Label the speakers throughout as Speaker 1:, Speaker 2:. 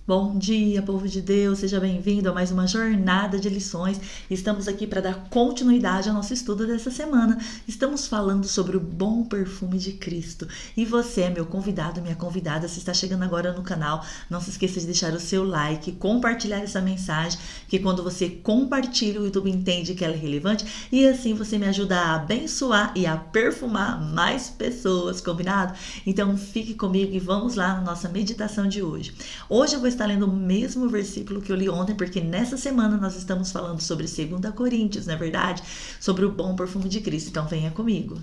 Speaker 1: Bom dia, povo de Deus, seja bem-vindo a mais uma jornada de lições. Estamos aqui para dar continuidade ao nosso estudo dessa semana. Estamos falando sobre o bom perfume de Cristo. E você é meu convidado, minha convidada, se está chegando agora no canal, não se esqueça de deixar o seu like, compartilhar essa mensagem, que quando você compartilha, o YouTube entende que ela é relevante e assim você me ajuda a abençoar e a perfumar mais pessoas, combinado? Então fique comigo e vamos lá na nossa meditação de hoje. Hoje eu vou estar lendo o mesmo versículo que eu li ontem, porque nessa semana nós estamos falando sobre 2 Coríntios, não é verdade? Sobre o bom perfume de Cristo. Então venha comigo.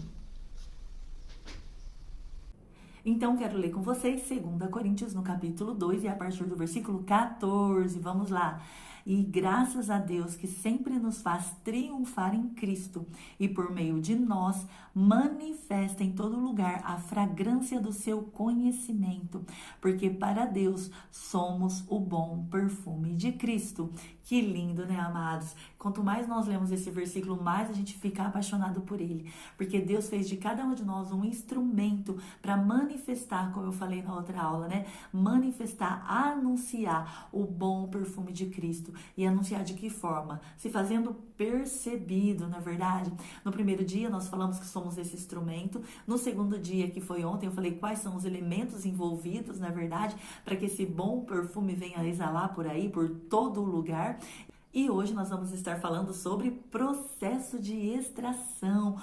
Speaker 1: Então quero ler com vocês 2 Coríntios no capítulo 2 e a partir do versículo 14. Vamos lá. E graças a Deus que sempre nos faz triunfar em Cristo e por meio de nós manifesta em todo lugar a fragrância do seu conhecimento, porque para Deus somos o bom perfume de Cristo. Que lindo, né, amados? Quanto mais nós lemos esse versículo, mais a gente fica apaixonado por ele, porque Deus fez de cada um de nós um instrumento para manifestar, como eu falei na outra aula, né? Manifestar, anunciar o bom perfume de Cristo. E anunciar de que forma? Se fazendo percebido, na verdade. No primeiro dia nós falamos que somos esse instrumento. No segundo dia, que foi ontem, eu falei quais são os elementos envolvidos, na verdade, para que esse bom perfume venha exalar por aí, por todo o lugar. E hoje nós vamos estar falando sobre processo de extração.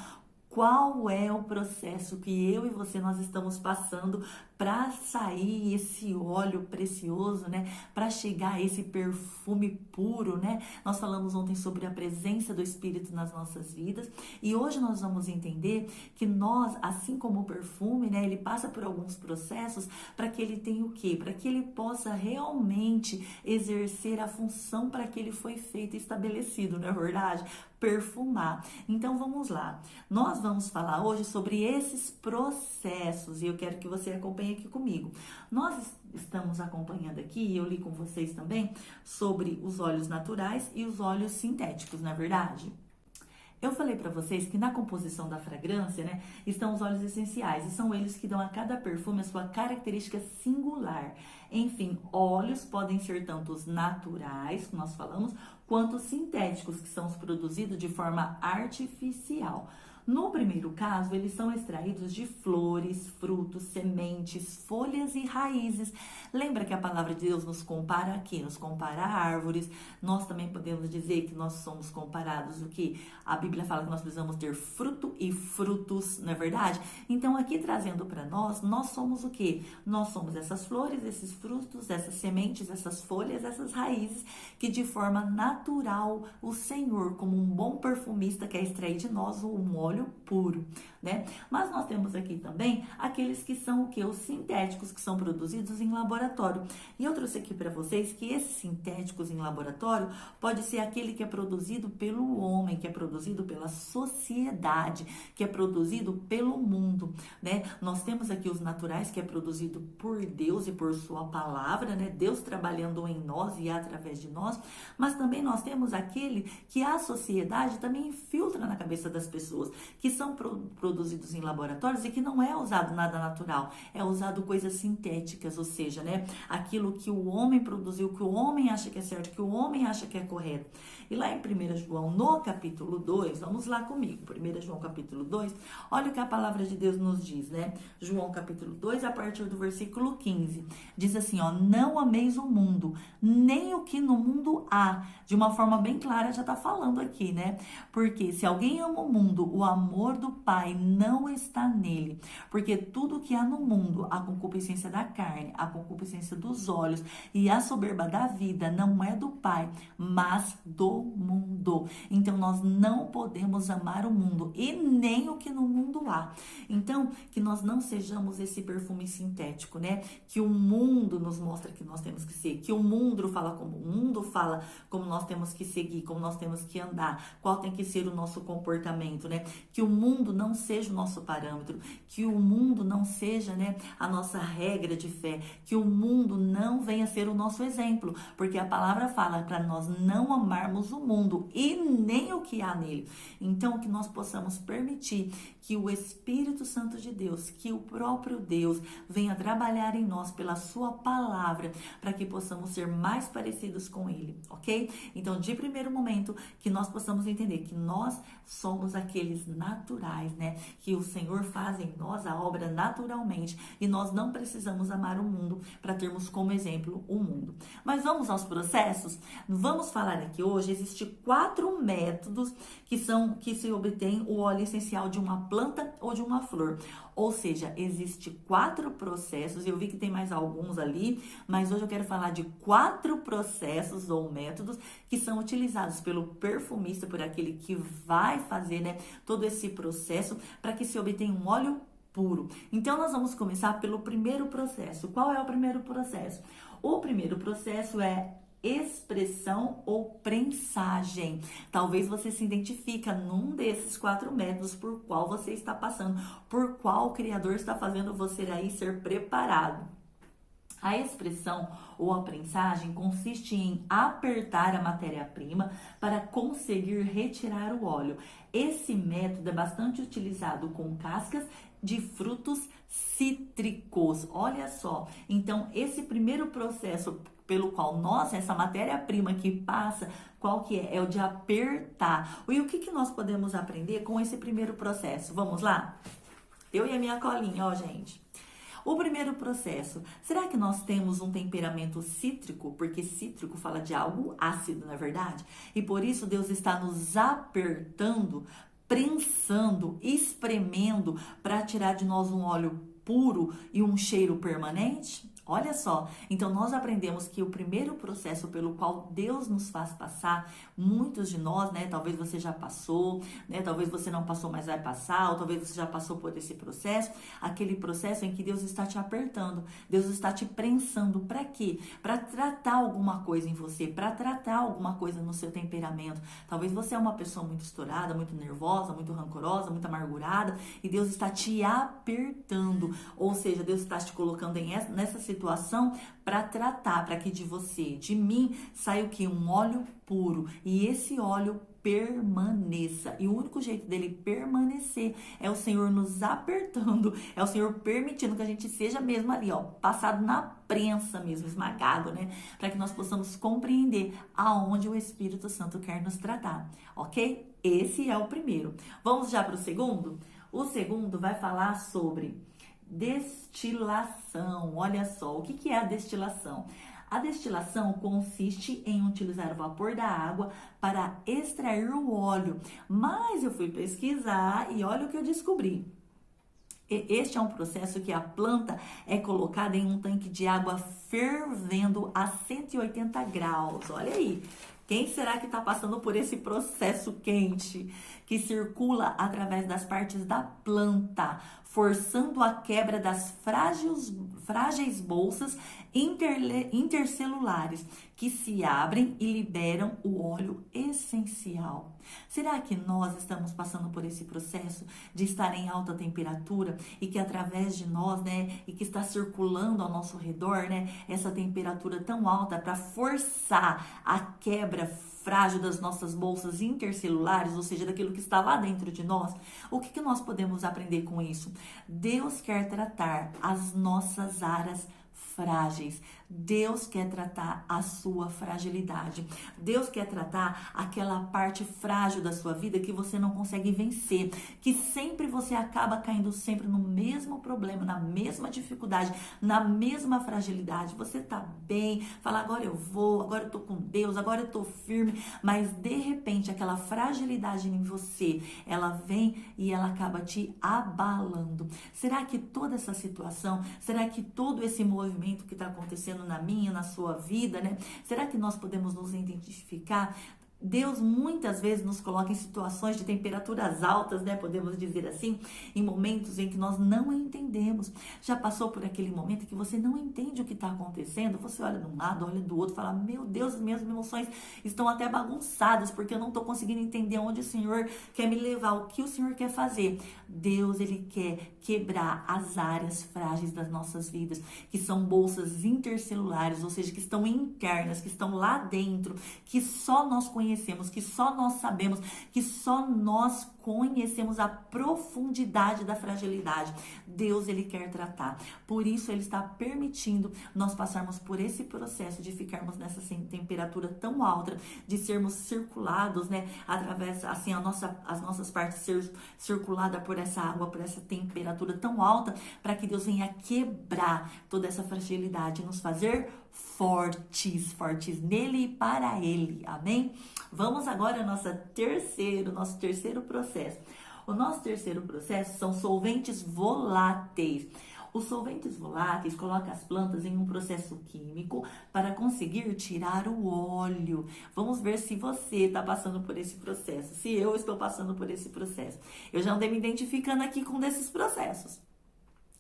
Speaker 1: Qual é o processo que eu e você nós estamos passando para sair esse óleo precioso, né? Para chegar a esse perfume puro, né? Nós falamos ontem sobre a presença do Espírito nas nossas vidas e hoje nós vamos entender que nós, assim como o perfume, né? Ele passa por alguns processos para que ele tenha o quê? Para que ele possa realmente exercer a função para que ele foi feito e estabelecido, não é verdade? Perfumar. Então vamos lá. Nós vamos falar hoje sobre esses processos e eu quero que você acompanhe aqui comigo. Nós estamos acompanhando aqui, e eu li com vocês também, sobre os óleos naturais e os óleos sintéticos, não é verdade? Eu falei para vocês que na composição da fragrância, né, estão os óleos essenciais e são eles que dão a cada perfume a sua característica singular. Enfim, óleos podem ser tanto os naturais, que nós falamos, quanto os sintéticos, que são os produzidos de forma artificial. No primeiro caso, eles são extraídos de flores, frutos, sementes, folhas e raízes. Lembra que a palavra de Deus nos compara aqui, nos compara a árvores. Nós também podemos dizer que nós somos comparados o que a Bíblia fala que nós precisamos ter fruto e frutos, não é verdade? Então aqui trazendo para nós somos o que? Nós somos essas flores, esses frutos, essas sementes, essas folhas, essas raízes que de forma natural o Senhor, como um bom perfumista, quer extrair de nós um óleo puro, né? Mas nós temos aqui também aqueles que são o que? Os sintéticos, que são produzidos em laboratório. E eu trouxe aqui para vocês que esses sintéticos em laboratório pode ser aquele que é produzido pelo homem, que é produzido pela sociedade, que é produzido pelo mundo, né? Nós temos aqui os naturais, que é produzido por Deus e por sua palavra, né? Deus trabalhando em nós e através de nós, mas também nós temos aquele que a sociedade também infiltra na cabeça das pessoas, que são produzidos em laboratórios e que não é usado nada natural, é usado coisas sintéticas, ou seja, né, aquilo que o homem produziu, que o homem acha que é certo, que o homem acha que é correto. E lá em 1 João, no capítulo 2, vamos lá comigo, 1 João capítulo 2, olha o que a palavra de Deus nos diz, né? João capítulo 2, a partir do versículo 15, diz assim, ó, não ameis o mundo, nem o que no mundo há. De uma forma bem clara já tá falando aqui, né? Porque se alguém ama o mundo, o amor do Pai não está nele. Porque tudo que há no mundo, a concupiscência da carne, a concupiscência dos olhos e a soberba da vida não é do Pai, mas do mundo. Então nós não podemos amar o mundo e nem o que no mundo há. Então, que nós não sejamos esse perfume sintético, né? Que o mundo nos mostra que nós temos que ser, que o mundo fala como nós temos que seguir, como nós temos que andar, qual tem que ser o nosso comportamento, né? que o mundo não seja o nosso parâmetro, que o mundo não seja, né, a nossa regra de fé, que o mundo não venha ser o nosso exemplo, porque a palavra fala para nós não amarmos o mundo e nem o que há nele. Então, que nós possamos permitir que o Espírito Santo de Deus, que o próprio Deus venha trabalhar em nós pela sua palavra, para que possamos ser mais parecidos com ele, ok? Então, de primeiro momento, que nós possamos entender que nós somos aqueles naturais, né? Que o Senhor faz em nós a obra naturalmente e nós não precisamos amar o mundo para termos como exemplo o mundo. Mas vamos aos processos? Vamos falar aqui hoje, existem 4 métodos que se obtém o óleo essencial de uma planta ou de uma flor. Ou seja, existe 4 processos, eu vi que tem mais alguns ali, mas hoje eu quero falar de 4 processos ou métodos que são utilizados pelo perfumista, por aquele que vai fazer, né, todo esse processo para que se obtenha um óleo puro. Então, nós vamos começar pelo primeiro processo. Qual é o primeiro processo? O primeiro processo é expressão ou prensagem. Talvez você se identifica num desses 4 métodos por qual você está passando, por qual o Criador está fazendo você aí ser preparado. A expressão ou a prensagem consiste em apertar a matéria-prima para conseguir retirar o óleo. Esse método é bastante utilizado com cascas de frutos cítricos. Olha só, então esse primeiro processo pelo qual essa matéria-prima que passa, qual que é? É o de apertar. E o que nós podemos aprender com esse primeiro processo? Vamos lá? Eu e a minha colinha, ó, gente. O primeiro processo, será que nós temos um temperamento cítrico? Porque cítrico fala de algo ácido, não é verdade? E por isso Deus está nos apertando, prensando, espremendo para tirar de nós um óleo puro e um cheiro permanente? Olha só, então nós aprendemos que o primeiro processo pelo qual Deus nos faz passar, muitos de nós, né, talvez você já passou, né, talvez você não passou, mas vai passar, ou talvez você já passou por esse processo, aquele processo em que Deus está te apertando, Deus está te prensando, para quê? Para tratar alguma coisa em você, para tratar alguma coisa no seu temperamento. Talvez você é uma pessoa muito estourada, muito nervosa, muito rancorosa, muito amargurada, e Deus está te apertando, ou seja, Deus está te colocando nessa situação para tratar, para que de você, de mim, saia o que? Um óleo puro. E esse óleo permaneça. E o único jeito dele permanecer é o Senhor nos apertando, é o Senhor permitindo que a gente seja mesmo ali, ó, passado na prensa mesmo, esmagado, né? Para que nós possamos compreender aonde o Espírito Santo quer nos tratar, ok? Esse é o primeiro. Vamos já para o segundo? O segundo vai falar sobre destilação. Olha só, o que é a destilação? A destilação consiste em utilizar o vapor da água para extrair o óleo. Mas eu fui pesquisar e olha o que eu descobri. Este é um processo que a planta é colocada em um tanque de água fervendo a 180 graus. Olha aí. Quem será que está passando por esse processo quente que circula através das partes da planta, forçando a quebra das frágeis bolsas intercelulares que se abrem e liberam o óleo essencial? Será que nós estamos passando por esse processo de estar em alta temperatura e que através de nós, né, e que está circulando ao nosso redor, né, essa temperatura tão alta para forçar a quebra frágil das nossas bolsas intercelulares, ou seja, daquilo que está lá dentro de nós? O que nós podemos aprender com isso? Deus quer tratar as nossas áreas frágeis. Deus quer tratar a sua fragilidade. Deus quer tratar aquela parte frágil da sua vida que você não consegue vencer, que sempre você acaba caindo sempre no mesmo problema, na mesma dificuldade, na mesma fragilidade. Você tá bem, fala agora eu vou, agora eu tô com Deus, agora eu tô firme, mas de repente aquela fragilidade em você, ela vem e ela acaba te abalando. Será que toda essa situação, será que todo esse movimento que está acontecendo na minha, na sua vida, né? Será que nós podemos nos identificar Deus muitas vezes nos coloca em situações de temperaturas altas, né? Podemos dizer assim, em momentos em que nós não entendemos. Já passou por aquele momento que você não entende o que está acontecendo? Você olha de um lado, olha do outro, fala: meu Deus, as minhas emoções estão até bagunçadas, porque eu não estou conseguindo entender onde o Senhor quer me levar, o que o Senhor quer fazer. Deus, Ele quer quebrar as áreas frágeis das nossas vidas, que são bolsas intercelulares, ou seja, que estão internas, que estão lá dentro, que só nós conhecemos, que só nós sabemos, que só nós conhecemos a profundidade da fragilidade. Deus, Ele quer tratar. Por isso, Ele está permitindo nós passarmos por esse processo de ficarmos nessa temperatura tão alta, de sermos circulados, né? Através, assim, as nossas partes ser circulada por essa água, por essa temperatura tão alta, para que Deus venha quebrar toda essa fragilidade e nos fazer fortes nele e para ele. Amém? Vamos agora ao nosso terceiro processo. O nosso terceiro processo são solventes voláteis. Os solventes voláteis colocam as plantas em um processo químico para conseguir tirar o óleo. Vamos ver se você está passando por esse processo, se eu estou passando por esse processo. Eu já andei me identificando aqui com um desses processos.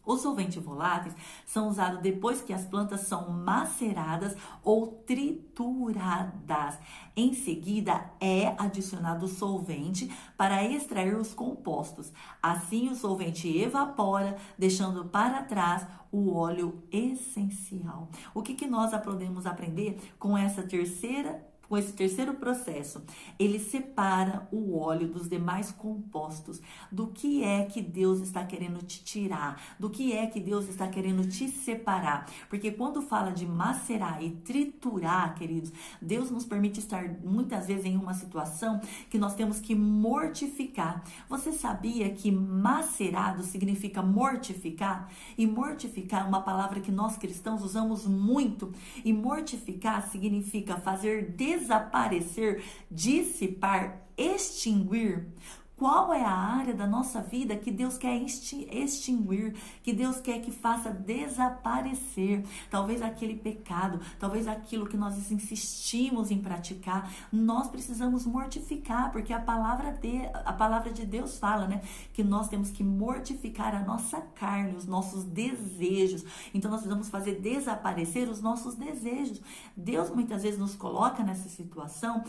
Speaker 1: Os solventes voláteis são usados depois que as plantas são maceradas ou trituradas. Em seguida, é adicionado o solvente para extrair os compostos. Assim, o solvente evapora, deixando para trás o óleo essencial. O que nós podemos aprender com esse terceiro processo? Ele separa o óleo dos demais compostos. Do que é que Deus está querendo te tirar? Do que é que Deus está querendo te separar? Porque quando fala de macerar e triturar, queridos, Deus nos permite estar muitas vezes em uma situação que nós temos que mortificar. Você sabia que macerado significa mortificar? E mortificar é uma palavra que nós cristãos usamos muito. E mortificar significa fazer desaparecer, dissipar, extinguir. Qual é a área da nossa vida que Deus quer extinguir, que Deus quer que faça desaparecer? Talvez aquele pecado, talvez aquilo que nós insistimos em praticar, nós precisamos mortificar, porque a palavra de Deus fala, né, que nós temos que mortificar a nossa carne, os nossos desejos. Então nós precisamos fazer desaparecer os nossos desejos. Deus muitas vezes nos coloca nessa situação,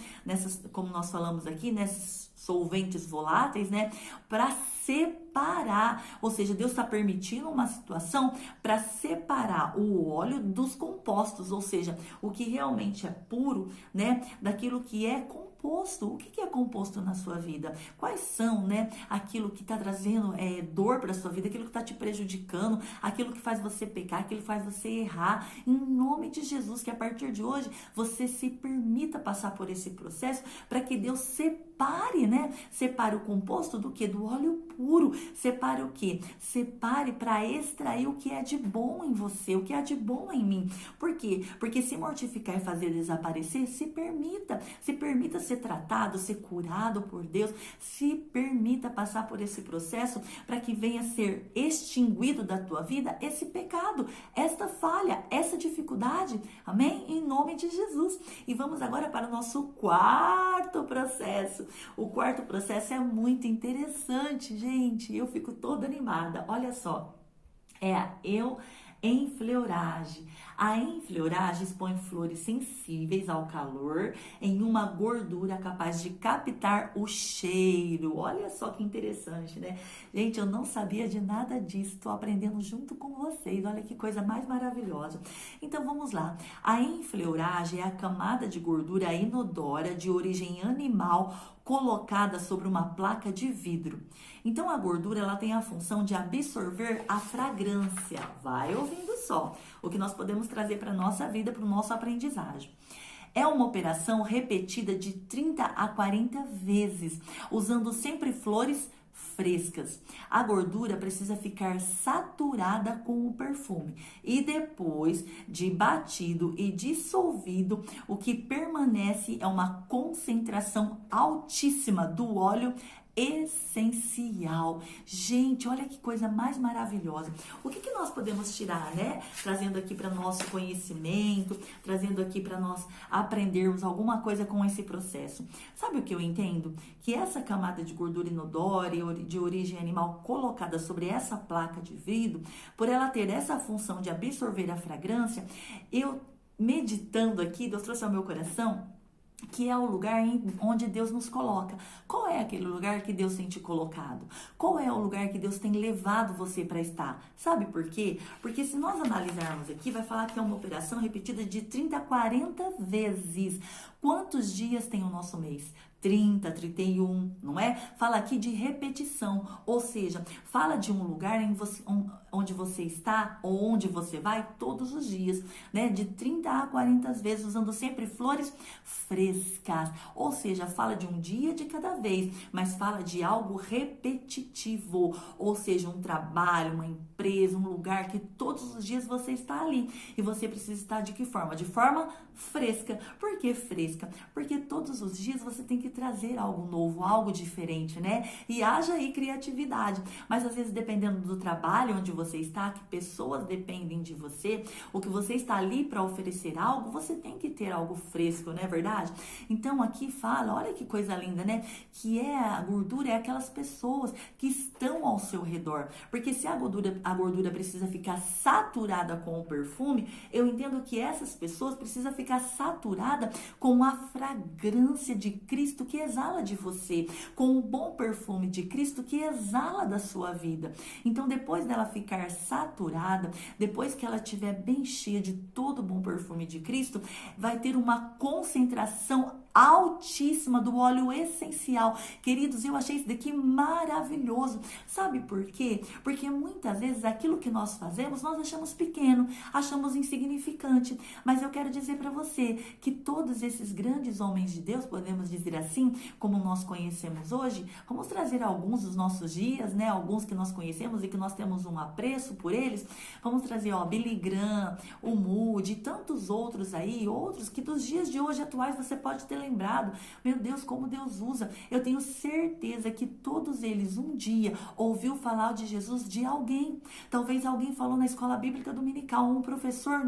Speaker 1: como nós falamos aqui, nesses solventes voláteis, né, para separar, ou seja, Deus está permitindo uma situação para separar o óleo dos compostos, ou seja, o que realmente é puro, né, daquilo que é composto. O que é composto na sua vida? Quais são, né, aquilo que está trazendo dor para a sua vida, aquilo que está te prejudicando, aquilo que faz você pecar, aquilo que faz você errar? Em nome de Jesus, que a partir de hoje você se permita passar por esse processo para que Deus separe, né? Separe o composto do que? Do óleo puro. Separe o que? Separe para extrair o que é de bom em você, o que é de bom em mim. Por quê? Porque se mortificar e fazer desaparecer, se permita ser tratado, ser curado por Deus, se permita passar por esse processo para que venha ser extinguido da tua vida esse pecado, esta falha, essa dificuldade. Amém? Em nome de Jesus. E vamos agora para o nosso quarto processo. O quarto processo é muito interessante, gente. Eu fico toda animada. Olha só. É a enfleuragem. A enfleuragem expõe flores sensíveis ao calor em uma gordura capaz de captar o cheiro. Olha só que interessante, né? Gente, eu não sabia de nada disso. Estou aprendendo junto com vocês. Olha que coisa mais maravilhosa. Então, vamos lá. A enfleuragem é a camada de gordura inodora de origem animal colocada sobre uma placa de vidro. Então, a gordura ela tem a função de absorver a fragrância. Vai ouvindo só o que nós podemos trazer para a nossa vida, para o nosso aprendizagem. É uma operação repetida de 30 a 40 vezes, usando sempre flores frescas. A gordura precisa ficar saturada com o perfume e depois de batido e dissolvido, o que permanece é uma concentração altíssima do óleo essencial. Gente, olha que coisa mais maravilhosa. O que nós podemos tirar, né? Trazendo aqui para nosso conhecimento, trazendo aqui para nós aprendermos alguma coisa com esse processo. Sabe o que eu entendo? Que essa camada de gordura inodora e de origem animal colocada sobre essa placa de vidro, por ela ter essa função de absorver a fragrância, eu meditando aqui, Deus trouxe ao meu coração que é o lugar onde Deus nos coloca. Qual é aquele lugar que Deus tem te colocado? Qual é o lugar que Deus tem levado você para estar? Sabe por quê? Porque se nós analisarmos aqui, vai falar que é uma operação repetida de 30 a 40 vezes. Quantos dias tem o nosso mês? 30, 31, não é? Fala aqui de repetição, ou seja, fala de um lugar onde você está ou onde você vai todos os dias, né? De 30 a 40 vezes, usando sempre flores frescas, ou seja, fala de um dia de cada vez, mas fala de algo repetitivo, ou seja, um trabalho, uma empresa, um lugar que todos os dias você está ali e você precisa estar de que forma? De forma fresca. Por que fresca? Porque todos os dias você tem que trazer algo novo, algo diferente, né? E haja aí criatividade. Mas às vezes, dependendo do trabalho onde você está, que pessoas dependem de você, ou que você está ali para oferecer algo, você tem que ter algo fresco, não é verdade? Então aqui fala, olha que coisa linda, né? Que a gordura é aquelas pessoas que estão ao seu redor. Porque se a gordura precisa ficar saturada com o perfume, eu entendo que essas pessoas precisam ficar saturada com a fragrância de Cristo que exala de você, com o bom perfume de Cristo que exala da sua vida. Então, depois dela ficar saturada, depois que ela estiver bem cheia de todo o bom perfume de Cristo, vai ter uma concentração altíssima do óleo essencial. Queridos, eu achei isso daqui maravilhoso. Sabe por quê? Porque muitas vezes aquilo que nós fazemos, nós achamos pequeno, achamos insignificante. Mas eu quero dizer para você que todos esses grandes homens de Deus, podemos dizer assim, como nós conhecemos hoje, vamos trazer alguns dos nossos dias, né? Alguns que nós conhecemos e que nós temos um apreço por eles. Vamos trazer, Billy Graham, o Moody e tantos outros aí, outros que dos dias de hoje atuais você pode ter lembrado. Meu Deus, como Deus usa. Eu tenho certeza que todos eles um dia ouviu falar de Jesus de alguém. Talvez alguém falou na escola bíblica dominical, um professor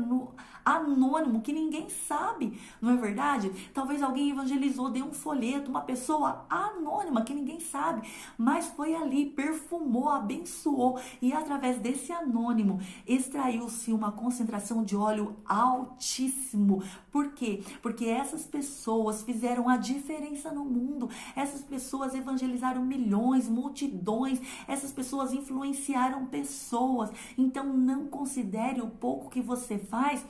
Speaker 1: anônimo que ninguém sabe, não é verdade? Talvez alguém evangelizou, deu um folheto, uma pessoa anônima que ninguém sabe, mas foi ali, perfumou, abençoou e através desse anônimo extraiu-se uma concentração de óleo altíssimo. Por quê? Porque essas pessoas fizeram a diferença no mundo. Essas pessoas evangelizaram milhões, multidões. Essas pessoas influenciaram pessoas. Então não considere o pouco que você faz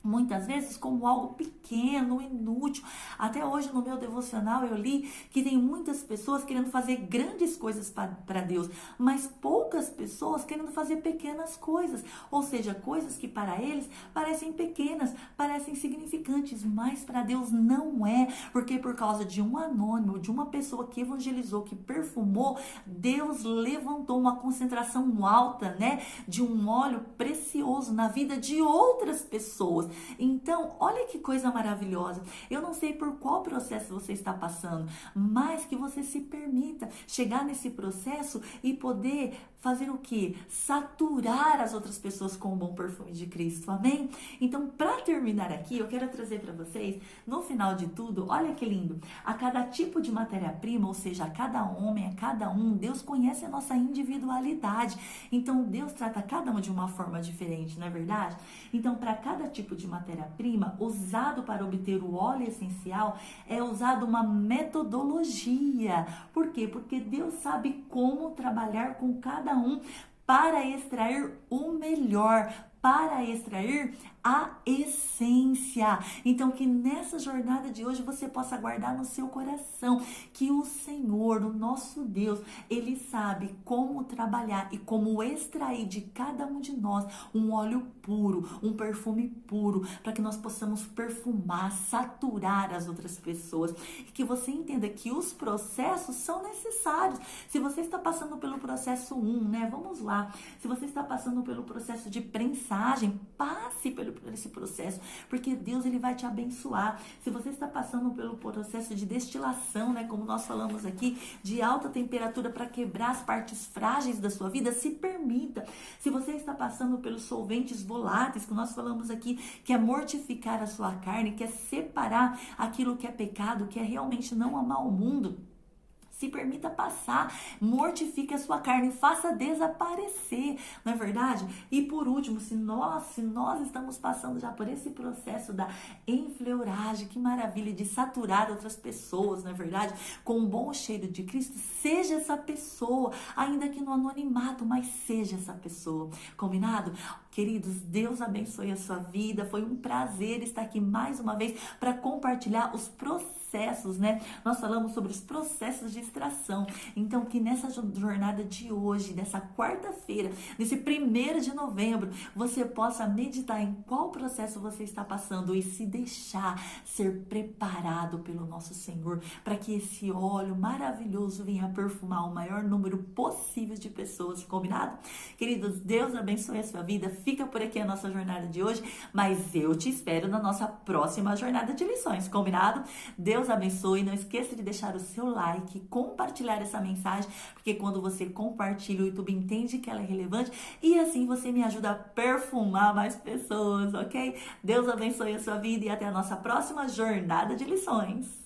Speaker 1: muitas vezes como algo pequeno, inútil. Até hoje no meu devocional eu li que tem muitas pessoas querendo fazer grandes coisas para Deus, mas poucas pessoas querendo fazer pequenas coisas, ou seja, coisas que para eles parecem pequenas, parecem insignificantes, mas para Deus não é, porque por causa de um anônimo, de uma pessoa que evangelizou, que perfumou, Deus levantou uma concentração alta, né, de um óleo precioso na vida de outras pessoas. Então, olha que coisa maravilhosa. Eu não sei por qual processo você está passando, mas que você se permita chegar nesse processo e poder fazer o quê? Saturar as outras pessoas com o bom perfume de Cristo, amém? Então, para terminar aqui, eu quero trazer para vocês, no final de tudo, olha que lindo, a cada tipo de matéria-prima, ou seja, a cada homem, a cada um, Deus conhece a nossa individualidade. Então, Deus trata cada um de uma forma diferente, não é verdade? Então, para cada tipo de matéria-prima usado para obter o óleo essencial, é usada uma metodologia. Por quê? Porque Deus sabe como trabalhar com cada um para extrair o melhor, para extrair a essência. Então, que nessa jornada de hoje você possa guardar no seu coração que o Senhor, o nosso Deus, Ele sabe como trabalhar e como extrair de cada um de nós um óleo puro, um perfume puro, para que nós possamos perfumar, saturar as outras pessoas. E que você entenda que os processos são necessários. Se você está passando pelo processo 1, né? Vamos lá. Se você está passando pelo processo de prensar, mensagem, passe por esse processo, porque Deus ele vai te abençoar. Se você está passando pelo processo de destilação, né, como nós falamos aqui, de alta temperatura para quebrar as partes frágeis da sua vida, se permita. Se você está passando pelos solventes voláteis, que nós falamos aqui, que é mortificar a sua carne, que é separar aquilo que é pecado, que é realmente não amar o mundo, se permita passar, mortifique a sua carne, faça desaparecer, não é verdade? E por último, se nós estamos passando já por esse processo da enfleuragem, que maravilha, de saturar outras pessoas, não é verdade? Com um bom cheiro de Cristo, seja essa pessoa, ainda que no anonimato, mas seja essa pessoa, combinado? Queridos, Deus abençoe a sua vida, foi um prazer estar aqui mais uma vez para compartilhar os processos, né? Nós falamos sobre os processos de extração. Então, que nessa jornada de hoje, nessa quarta-feira, nesse 1º de novembro, você possa meditar em qual processo você está passando e se deixar ser preparado pelo nosso Senhor, para que esse óleo maravilhoso venha perfumar o maior número possível de pessoas, combinado? Queridos, Deus abençoe a sua vida. Fica por aqui a nossa jornada de hoje, mas eu te espero na nossa próxima jornada de lições, combinado? Deus abençoe, não esqueça de deixar o seu like, compartilhar essa mensagem, porque quando você compartilha, o YouTube entende que ela é relevante e assim você me ajuda a perfumar mais pessoas, ok? Deus abençoe a sua vida e até a nossa próxima jornada de lições.